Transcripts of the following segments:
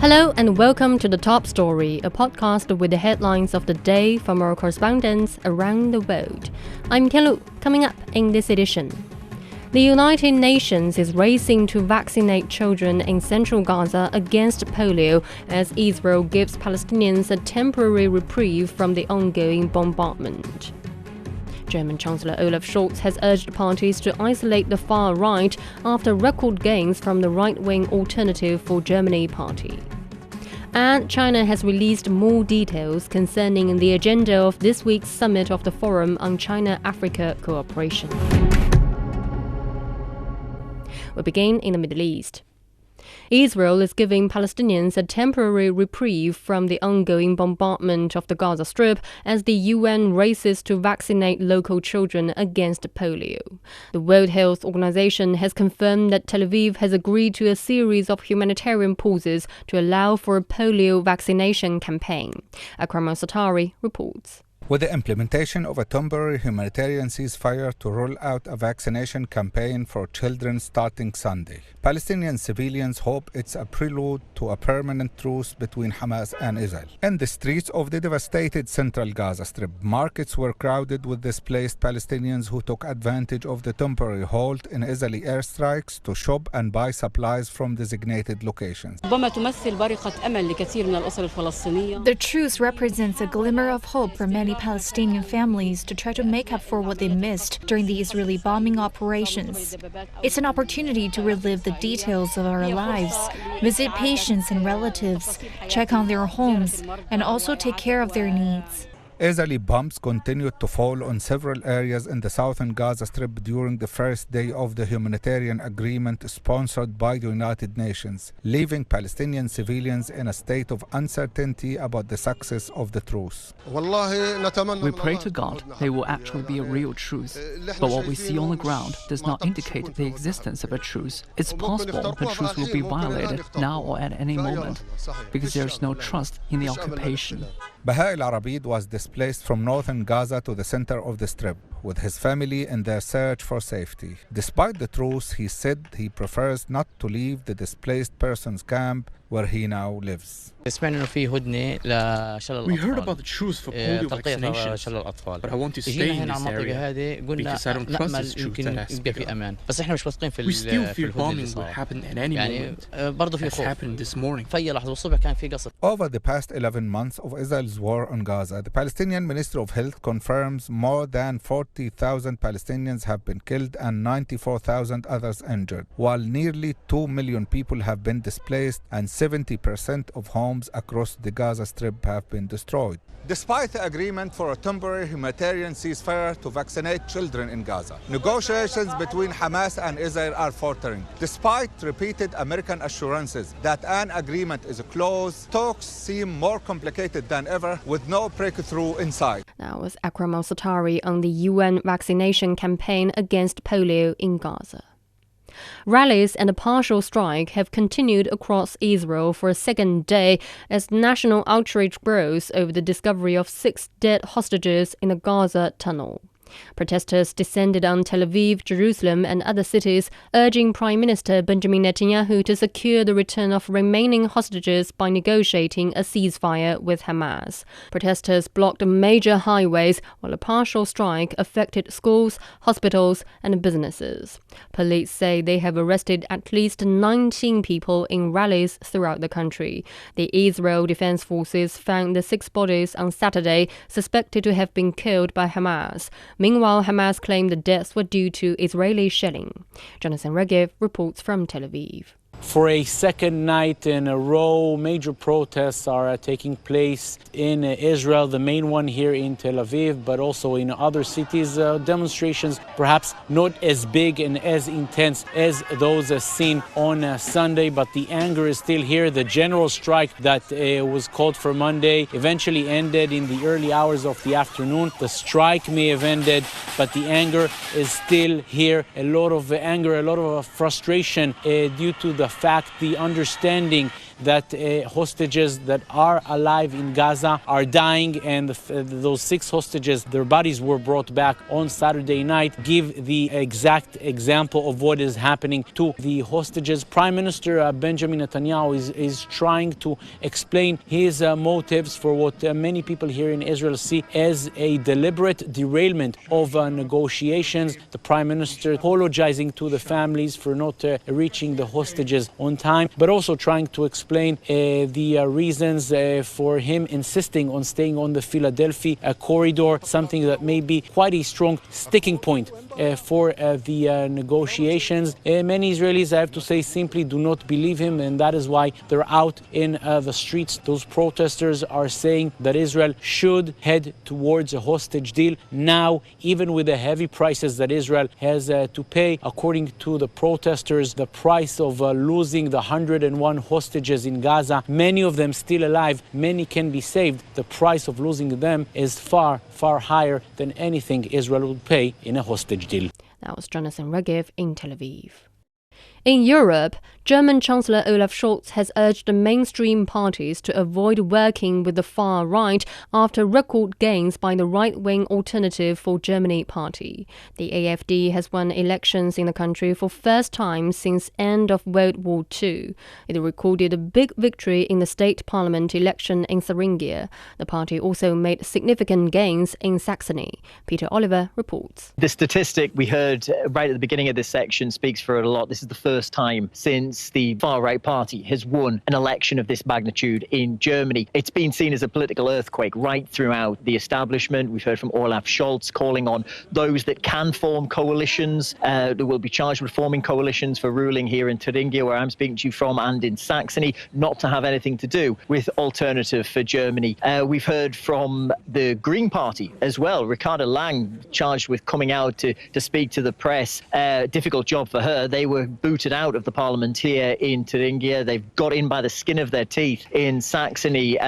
Hello and welcome to The Top Story, a podcast with the headlines of the day from our correspondents around the world. I'm Tianlu. Coming up in this edition. The United Nations is racing to vaccinate children in central Gaza against polio as Israel gives Palestinians a temporary reprieve from the ongoing bombardment. German Chancellor Olaf Scholz has urged parties to isolate the far right after record gains from the right-wing Alternative for Germany party. And China has released more details concerning the agenda of this week's summit of the Forum on China-Africa Cooperation. We begin in the Middle East. Israel is giving Palestinians a temporary reprieve from the ongoing bombardment of the Gaza Strip as the UN races to vaccinate local children against polio. The World Health Organization has confirmed that Tel Aviv has agreed to a series of humanitarian pauses to allow for a polio vaccination campaign. Akram al-Satari reports. With the implementation of a temporary humanitarian ceasefire to roll out a vaccination campaign for children starting Sunday, Palestinian civilians hope it's a prelude to a permanent truce between Hamas and Israel. In the streets of the devastated central Gaza Strip, markets were crowded with displaced Palestinians who took advantage of the temporary halt in Israeli airstrikes to shop and buy supplies from designated locations. The truce represents a glimmer of hope for many Palestinian families to try to make up for what they missed during the Israeli bombing operations. It's an opportunity to relive the details of our lives, visit patients and relatives, check on their homes, and also take care of their needs. Israeli bombs continued to fall on several areas in the southern Gaza Strip during the first day of the humanitarian agreement sponsored by the United Nations, leaving Palestinian civilians in a state of uncertainty about the success of the truce. We pray to God there will actually be a real truce, but what we see on the ground does not indicate the existence of a truce. It's possible the truce will be violated now or at any moment, because there is no trust in the occupation. Baha el-Arabid was displaced from northern Gaza to the center of the Strip, with his family in their search for safety. Despite the truce, he said he prefers not to leave the displaced persons camp where he now lives. We heard about the truce for polio vaccinations, but I want to stay in this area because I don't trust this truce that has begun. We still fear bombing will happen at any moment, as happened this morning. Over the past 11 months of Israel's war on Gaza, the Palestinian Ministry of Health confirms more than 40,000 Palestinians have been killed and 94,000 others injured, while nearly 2 million people have been displaced and 70% of homes across the Gaza Strip have been destroyed. Despite the agreement for a temporary humanitarian ceasefire to vaccinate children in Gaza, negotiations between Hamas and Israel are faltering. Despite repeated American assurances that an agreement is close, talks seem more complicated than ever with no breakthrough in sight. That was Akram al-Satari on the UN vaccination campaign against polio in Gaza. Rallies and a partial strike have continued across Israel for a second day as national outrage grows over the discovery of 6 dead hostages in the Gaza tunnel. Protesters descended on Tel Aviv, Jerusalem and other cities, urging Prime Minister Benjamin Netanyahu to secure the return of remaining hostages by negotiating a ceasefire with Hamas. Protesters blocked major highways, while a partial strike affected schools, hospitals and businesses. Police say they have arrested at least 19 people in rallies throughout the country. The Israel Defense Forces found the 6 bodies on Saturday, suspected to have been killed by Hamas. Meanwhile, Hamas claimed the deaths were due to Israeli shelling. Jonathan Regev reports from Tel Aviv. For a second night in a row, major protests are taking place in Israel, the main one here in Tel Aviv, but also in other cities. Demonstrations perhaps not as big and as intense as those seen on Sunday, but the anger is still here. The general strike that was called for Monday eventually ended in the early hours of the afternoon. The strike may have ended, but the anger is still here. A lot of anger, a lot of frustration due to the fact fact, the understanding that hostages that are alive in Gaza are dying, and those 6 hostages, their bodies were brought back on Saturday night, give the exact example of what is happening to the hostages. Prime Minister Benjamin Netanyahu is trying to explain his motives for what many people here in Israel see as a deliberate derailment of negotiations. The Prime Minister apologizing to the families for not reaching the hostages on time, but also trying to explain the reasons for him insisting on staying on the Philadelphia corridor, something that may be quite a strong sticking point for the negotiations. Many Israelis, I have to say, simply do not believe him, and that is why they're out in the streets. Those protesters are saying that Israel should head towards a hostage deal now, even with the heavy prices that Israel has to pay. According to the protesters, the price of losing the 101 hostages in Gaza, many of them still alive, many can be saved. The price of losing them is far, far higher than anything Israel would pay in a hostage deal. That was Jonathan Regev in Tel Aviv. In Europe, German Chancellor Olaf Scholz has urged the mainstream parties to avoid working with the far right after record gains by the right-wing Alternative for Germany party. The AfD has won elections in the country for first time since end of World War II. It recorded a big victory in the state parliament election in Thuringia. The party also made significant gains in Saxony. Peter Oliver reports. The statistic we heard right at the beginning of this section speaks for it a lot. This is the first time since the far-right party has won an election of this magnitude in Germany. It's been seen as a political earthquake right throughout the establishment. We've heard from Olaf Scholz calling on those that can form coalitions, that will be charged with forming coalitions for ruling here in Thuringia, where I'm speaking to you from, and in Saxony, not to have anything to do with Alternative for Germany. We've heard from the Green Party as well. Ricarda Lang charged with coming out to speak to the press. Difficult job for her. They were booted out of the parliament here in Thuringia. They've got in by the skin of their teeth in Saxony.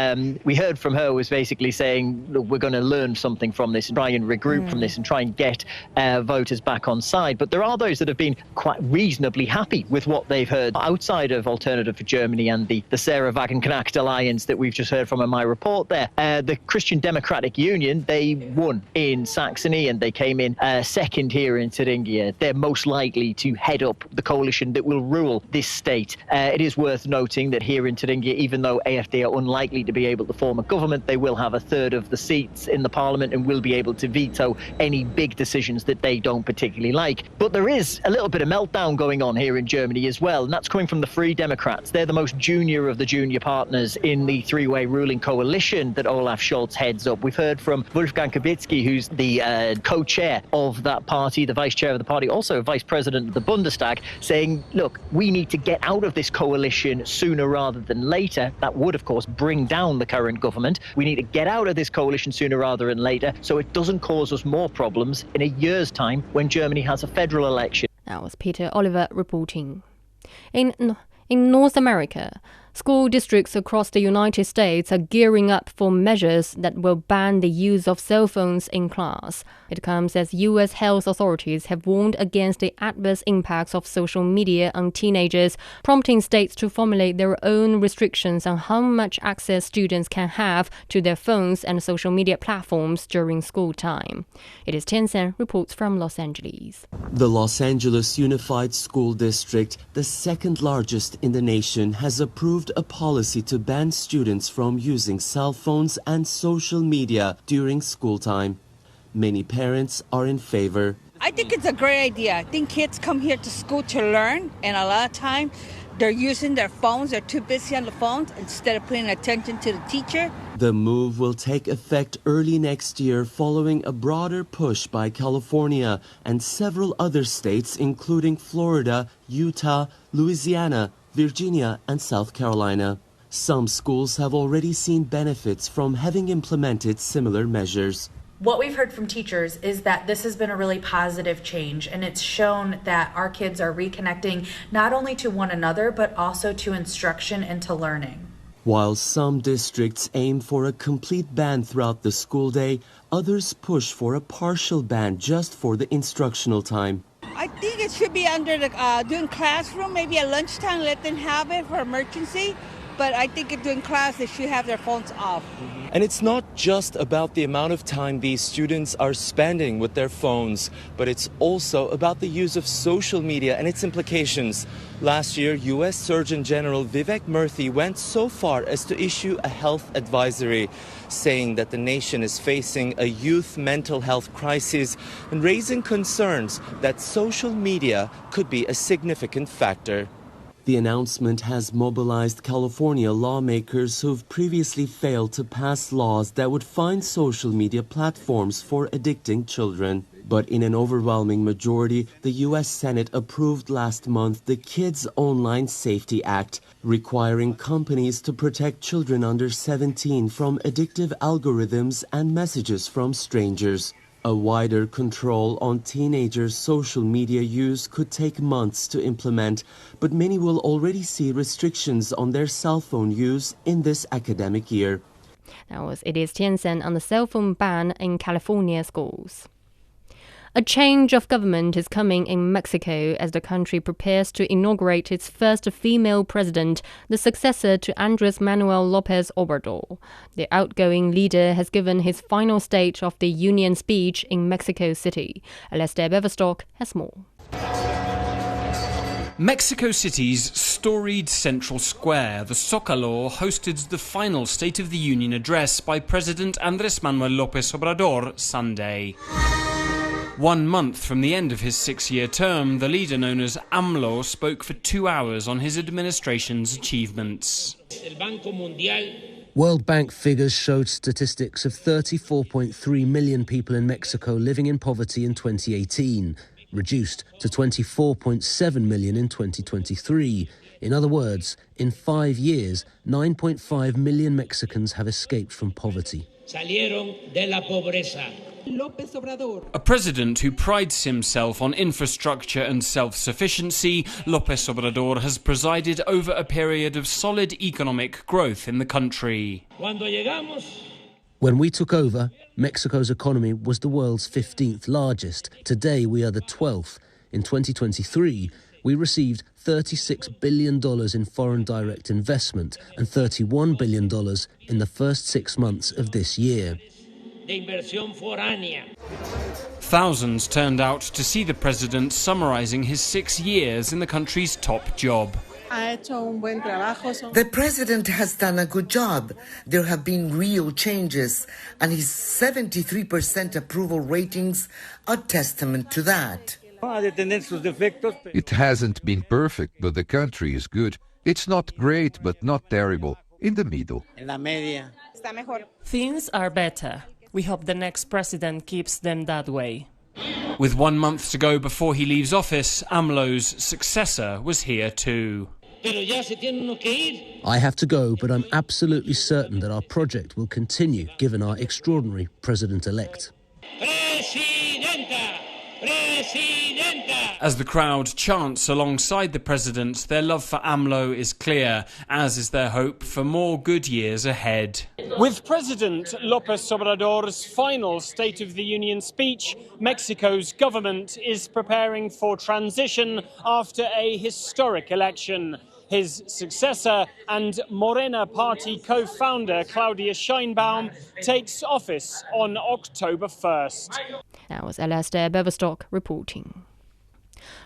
We heard from her was basically saying, look, we're going to learn something from this and try and regroup from this and try and get voters back on side. But there are those that have been quite reasonably happy with what they've heard outside of Alternative for Germany and the Sarah Wagenknecht alliance that we've just heard from in my report there. The Christian Democratic Union, they won in Saxony and they came in second here in Thuringia. They're most likely to head up the coalition that will rule this state. It is worth noting that here in Thuringia, even though AfD are unlikely to be able to form a government, they will have a third of the seats in the parliament and will be able to veto any big decisions that they don't particularly like. But there is a little bit of meltdown going on here in Germany as well, and that's coming from the Free Democrats. They're the most junior of the junior partners in the three-way ruling coalition that Olaf Scholz heads up. We've heard from Wolfgang Kubicki, who's the co-chair of that party, the vice chair of the party, also vice president of the Bundestag, saying, look, we need to get out of this coalition sooner rather than later. That would, of course, bring down the current government. We need to get out of this coalition sooner rather than later so it doesn't cause us more problems in a year's time when Germany has a federal election. That was Peter Oliver reporting. In North America, school districts across the United States are gearing up for measures that will ban the use of cell phones in class. It comes as U.S. health authorities have warned against the adverse impacts of social media on teenagers, prompting states to formulate their own restrictions on how much access students can have to their phones and social media platforms during school time. It is Tiansan reports from Los Angeles. The Los Angeles Unified School District, the second largest in the nation, has approved a policy to ban students from using cell phones and social media during school time. Many parents are in favor. I think it's a great idea. I think kids come here to school to learn, and a lot of time they're using their phones. They're too busy on the phones instead of paying attention to the teacher. The move will take effect early next year following a broader push by California and several other states, including Florida, Utah, Louisiana, Virginia, and South Carolina. Some schools have already seen benefits from having implemented similar measures. What we've heard from teachers is that this has been a really positive change, and it's shown that our kids are reconnecting not only to one another, but also to instruction and to learning. While some districts aim for a complete ban throughout the school day, others push for a partial ban just for the instructional time. I think it should be under the doing classroom, maybe at lunchtime, let them have it for emergency. But I think during class, they should have their phones off. And it's not just about the amount of time these students are spending with their phones, but it's also about the use of social media and its implications. Last year, U.S. Surgeon General Vivek Murthy went so far as to issue a health advisory, saying that the nation is facing a youth mental health crisis and raising concerns that social media could be a significant factor. The announcement has mobilized California lawmakers who've previously failed to pass laws that would fine social media platforms for addicting children. But in an overwhelming majority, the U.S. Senate approved last month the Kids Online Safety Act, requiring companies to protect children under 17 from addictive algorithms and messages from strangers. A wider control on teenagers' social media use could take months to implement, but many will already see restrictions on their cell phone use in this academic year. That was Edith Tiansen on the cell phone ban in California schools. A change of government is coming in Mexico as the country prepares to inaugurate its first female president, the successor to Andrés Manuel López Obrador. The outgoing leader has given his final State of the Union speech in Mexico City. Alastair Beverstock has more. Mexico City's storied Central Square, the Zócalo, hosted the final State of the Union address by President Andrés Manuel López Obrador Sunday. 1 month from the end of his 6-year term, the leader known as AMLO spoke for 2 hours on his administration's achievements. World Bank figures showed statistics of 34.3 million people in Mexico living in poverty in 2018, reduced to 24.7 million in 2023. In other words, in 5 years, 9.5 million Mexicans have escaped from poverty. A president who prides himself on infrastructure and self-sufficiency, López Obrador has presided over a period of solid economic growth in the country. When we took over, Mexico's economy was the world's 15th largest. Today, we are the 12th. In 2023, we received $36 billion in foreign direct investment and $31 billion in the first 6 months of this year. Thousands turned out to see the president summarizing his 6 years in the country's top job. The president has done a good job. There have been real changes, and his 73% approval ratings are testament to that. It hasn't been perfect, but the country is good. It's not great, but not terrible. In the middle. Things are better. We hope the next president keeps them that way. With 1 month to go before he leaves office, AMLO's successor was here too. I have to go, but I'm absolutely certain that our project will continue, given our extraordinary president-elect. As the crowd chants alongside the president, their love for AMLO is clear, as is their hope for more good years ahead. With President López Obrador's final State of the Union speech, Mexico's government is preparing for transition after a historic election. His successor and Morena Party co-founder Claudia Sheinbaum takes office on October 1st. That was Alastair Beverstock reporting.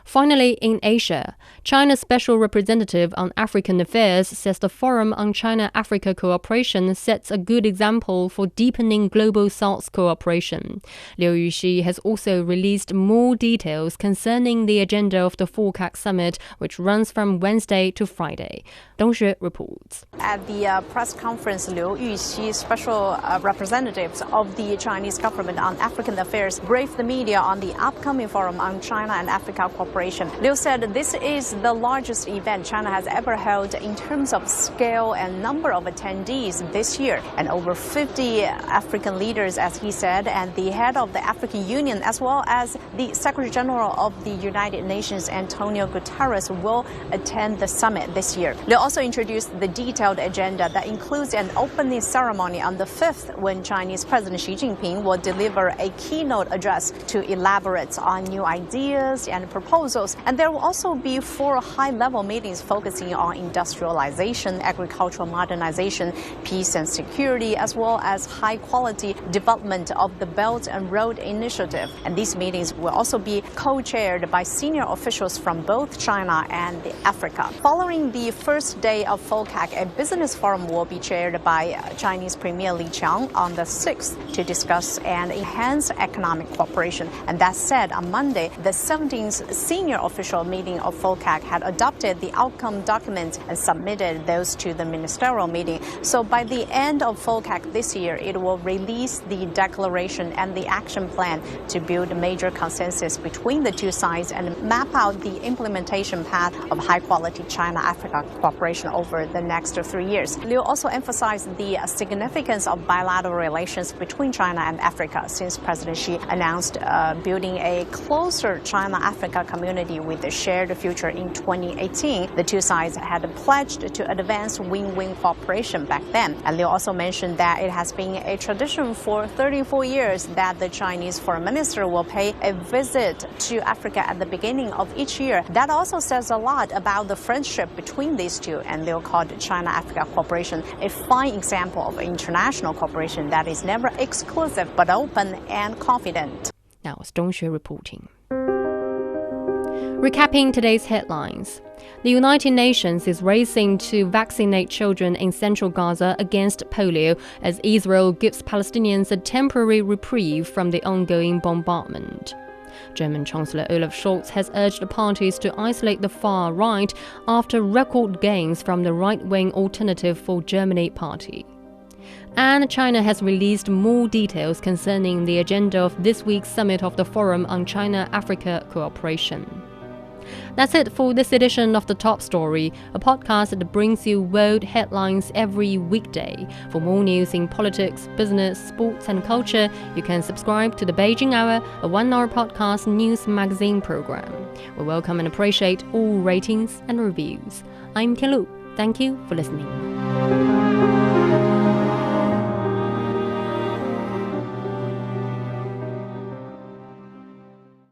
Finally, in Asia, China's Special Representative on African Affairs says the Forum on China-Africa Cooperation sets a good example for deepening Global South cooperation. Liu Yuxi has also released more details concerning the agenda of the FOCAC summit, which runs from Wednesday to Friday. Dong Xue reports. At the press conference, Liu Yuxi, Special Representative of the Chinese government on African Affairs, briefed the media on the upcoming Forum on China and Africa Cooperation cooperation. Liu said this is the largest event China has ever held in terms of scale and number of attendees this year, and over 50 African leaders, as he said, and the head of the African Union, as well as the Secretary General of the United Nations, Antonio Guterres, will attend the summit this year. Liu also introduced the detailed agenda that includes an opening ceremony on the 5th, when Chinese President Xi Jinping will deliver a keynote address to elaborate on new ideas and proposals. And there will also be 4 high-level meetings focusing on industrialization, agricultural modernization, peace and security, as well as high-quality development of the Belt and Road Initiative. And these meetings will also be co-chaired by senior officials from both China and Africa. Following the first day of FOCAC, a business forum will be chaired by Chinese Premier Li Qiang on the 6th to discuss and enhance economic cooperation. And that said, on Monday, the 17th senior official meeting of FOCAC had adopted the outcome document and submitted those to the ministerial meeting. So by the end of FOCAC this year, it will release the declaration and the action plan to build a major consensus between the two sides and map out the implementation path of high-quality China-Africa cooperation over the next 3 years. Liu also emphasized the significance of bilateral relations between China and Africa since President Xi announced building a closer China-Africa community with a shared future in 2018. The two sides had pledged to advance win-win cooperation back then. And Liu also mentioned that it has been a tradition for 34 years that the Chinese foreign minister will pay a visit to Africa at the beginning of each year. That also says a lot about the friendship between these two, and Liu called China-Africa cooperation a fine example of international cooperation that is never exclusive but open and confident. Now, it's Dongxue reporting. Recapping today's headlines. The United Nations is racing to vaccinate children in central Gaza against polio as Israel gives Palestinians a temporary reprieve from the ongoing bombardment. German Chancellor Olaf Scholz has urged the parties to isolate the far right after record gains from the right-wing Alternative for Germany party. And China has released more details concerning the agenda of this week's summit of the Forum on China-Africa Cooperation. That's it for this edition of The Top Story, a podcast that brings you world headlines every weekday. For more news in politics, business, sports and culture, you can subscribe to the Beijing Hour, a 1-hour podcast news magazine program. We welcome and appreciate all ratings and reviews. I'm Tian Lu. Thank you for listening.